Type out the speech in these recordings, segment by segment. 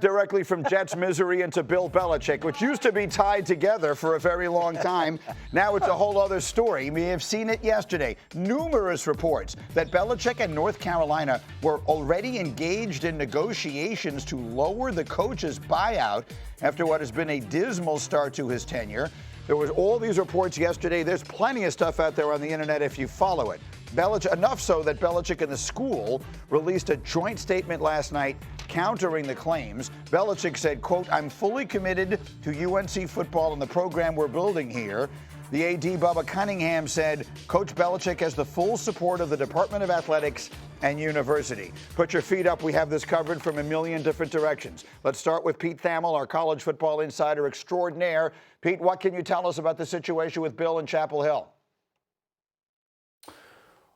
directly from Jets misery into Bill Belichick, which used to be tied together for a very long time. Now it's a whole other story. You may have seen it yesterday. Numerous reports that Belichick and North Carolina were already engaged in negotiations to lower the coach's buyout after what has been a dismal start to his tenure. There was all these reports yesterday. There's plenty of stuff out there on the internet if you follow it. Enough so that Belichick and the school released a joint statement last night countering the claims. Belichick said, quote, "I'm fully committed to UNC football and the program we're building here." The AD, Bubba Cunningham, said, Coach Belichick has the full support of the Department of Athletics and University. Put your feet up. We have this covered from a million different directions. Let's start with Pete Thamel, our college football insider extraordinaire. Pete, what can you tell us about the situation with Bill in Chapel Hill?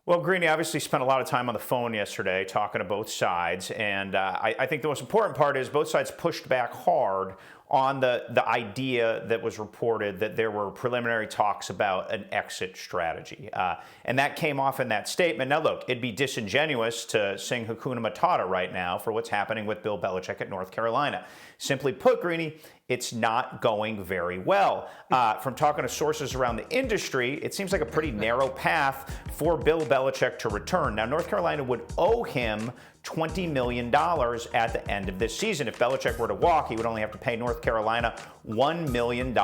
Well, Greeny obviously spent a lot of time on the phone yesterday talking to both sides, and I think the most important part is both sides pushed back hard on the idea that was reported that there were preliminary talks about an exit strategy. And that came off in that statement. Now, look, it'd be disingenuous to sing Hakuna Matata right now for what's happening with Bill Belichick at North Carolina. Simply put, Greeny, it's not going very well. From talking to sources around the industry, it seems like a pretty narrow path for Bill Belichick to return. Now, North Carolina would owe him $20 million at the end of this season. If Belichick were to walk, he would only have to pay North Carolina $1 million.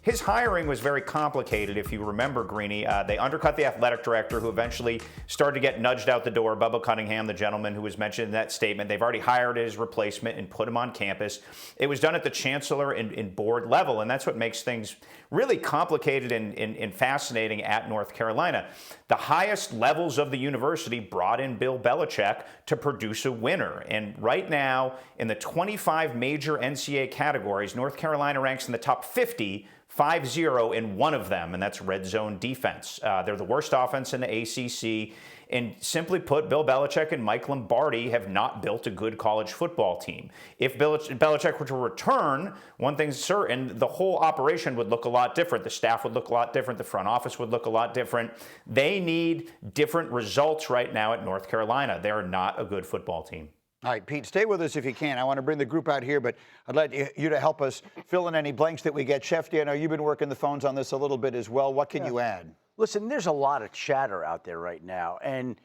His hiring was very complicated, if you remember, Greeny. They undercut the athletic director, who eventually started to get nudged out the door, Bubba Cunningham, the gentleman who was mentioned in that statement. They've already hired his replacement and put him on campus. It was done at the chancellor and board level, and that's what makes things really complicated and fascinating at North Carolina. The highest levels of the university brought in Bill Belichick to produce a winner. And right now, in the 25 major NCAA categories, North Carolina ranks in the top 50, 5-0 in one of them, and that's red zone defense. They're the worst offense in the ACC. And simply put, Bill Belichick and Mike Lombardi have not built a good college football team. If Belichick were to return, one thing's certain, the whole operation would look a lot different. The staff would look a lot different. The front office would look a lot different. They need different results right now at North Carolina. They are not a good football team. All right, Pete, stay with us if you can. I want to bring the group out here, but I'd like you to help us fill in any blanks that we get. Schefter, I know you've been working the phones on this a little bit as well. What can you add? Listen, there's a lot of chatter out there right now, and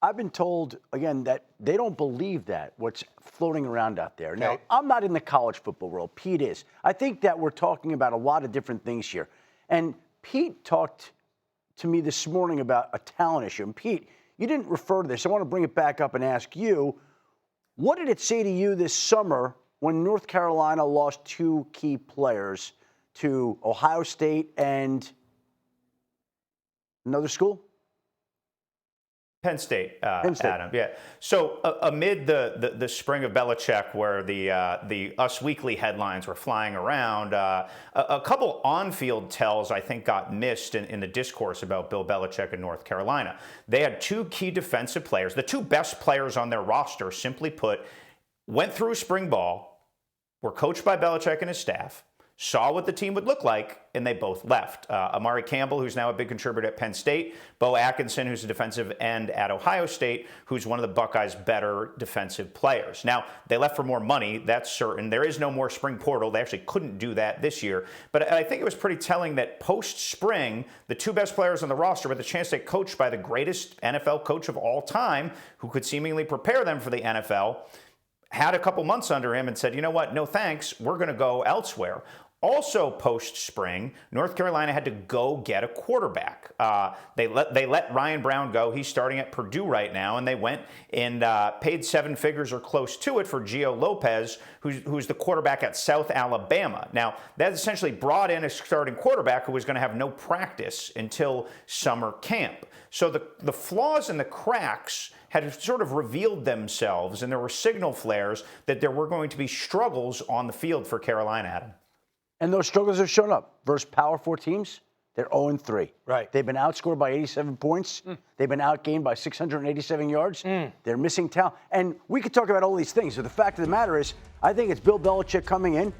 I've been told, again, that they don't believe that, what's floating around out there. Now, I'm not in the college football world. Pete is. I think that we're talking about a lot of different things here. And Pete talked to me this morning about a talent issue. And Pete, you didn't refer to this. I want to bring it back up and ask you, what did it say to you this summer when North Carolina lost two key players to Ohio State and another school? Penn State, Adam. Yeah. So amid the spring of Belichick, where the Us Weekly headlines were flying around, a couple on-field tells I think got missed in the discourse about Bill Belichick in North Carolina. They had two key defensive players, the two best players on their roster, simply put, went through spring ball, were coached by Belichick and his staff, saw what the team would look like, and they both left. Amari Campbell, who's now a big contributor at Penn State, Bo Atkinson, who's a defensive end at Ohio State, who's one of the Buckeyes' better defensive players. Now, they left for more money, that's certain. There is no more spring portal. They actually couldn't do that this year. But I think it was pretty telling that post-spring, the two best players on the roster with a chance to get coached by the greatest NFL coach of all time, who could seemingly prepare them for the NFL, had a couple months under him and said, you know what, no thanks, we're going to go elsewhere. Also post-spring, North Carolina had to go get a quarterback. They let Ryan Brown go. He's starting at Purdue right now, and they went and paid 7 figures or close to it for Gio Lopez, who's the quarterback at South Alabama. Now, that essentially brought in a starting quarterback who was going to have no practice until summer camp. So the flaws and the cracks had sort of revealed themselves, and there were signal flares that there were going to be struggles on the field for Carolina, Adam. And those struggles have shown up. Versus Power 4 teams, they're 0-3. Right. They've been outscored by 87 points. They've been outgained by 687 yards. They're missing talent. And we could talk about all these things. So the fact of the matter is, I think it's Bill Belichick coming in,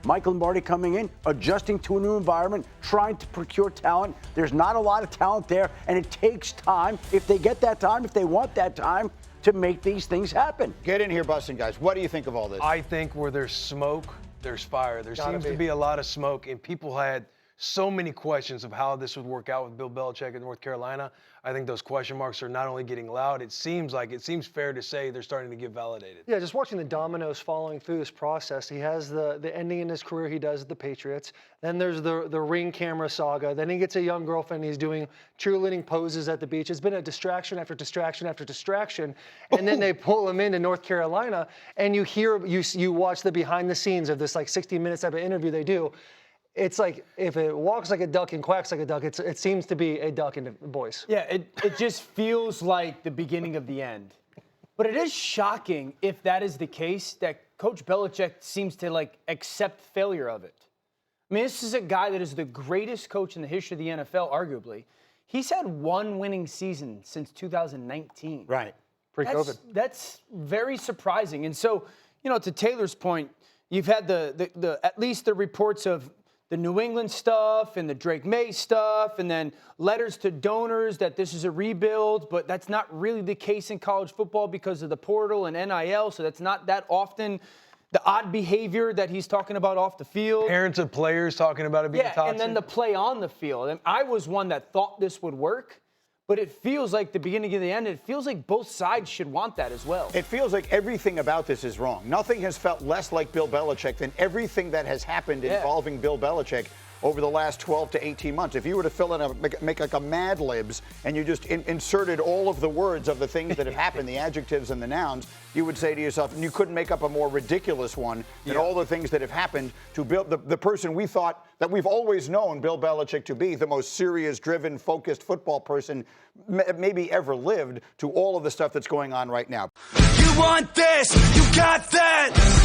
Mike Lombardi coming in, adjusting to a new environment, trying to procure talent. There's not a lot of talent there, and it takes time. If they get that time, if they want that time, to make these things happen. Get in here, Bussin, guys. What do you think of all this? I think where there's smoke, there's fire. There seems to be a lot of smoke, and people had so many questions of how this would work out with Bill Belichick in North Carolina. I think those question marks are not only getting loud, it seems fair to say they're starting to get validated. Yeah, just watching the dominoes following through this process. He has the ending in his career he does at the Patriots. Then there's the ring camera saga. Then he gets a young girlfriend. He's doing cheerleading poses at the beach. It's been a distraction after distraction after distraction. And then they pull him into North Carolina, and you watch the behind the scenes of this like 60 minutes type of interview they do. It's like if it walks like a duck and quacks like a duck, it seems to be a duck in the voice. Yeah, it just feels like the beginning of the end. But it is shocking if that is the case that Coach Belichick seems to like accept failure of it. I mean, this is a guy that is the greatest coach in the history of the NFL, arguably. He's had one winning season since 2019. Right. Pre-COVID. That's very surprising. And so, to Taylor's point, you've had the at least the reports of the New England stuff and the Drake May stuff, and then letters to donors that this is a rebuild, but that's not really the case in college football because of the portal and NIL, so that's not that often. The odd behavior that he's talking about off the field. Parents of players talking about it being toxic. And then the play on the field. And I was one that thought this would work, but it feels like the beginning of the end. It feels like both sides should want that as well. It feels like everything about this is wrong. Nothing has felt less like Bill Belichick than everything that has happened involving Bill Belichick over the last 12 to 18 months. If you were to fill in make like a Mad Libs and you just inserted all of the words of the things that have happened, the adjectives and the nouns, you would say to yourself, and you couldn't make up a more ridiculous one than all the things that have happened to Bill, the person we thought that we've always known Bill Belichick to be, the most serious, driven, focused football person maybe ever lived, to all of the stuff that's going on right now. You want this, you got that.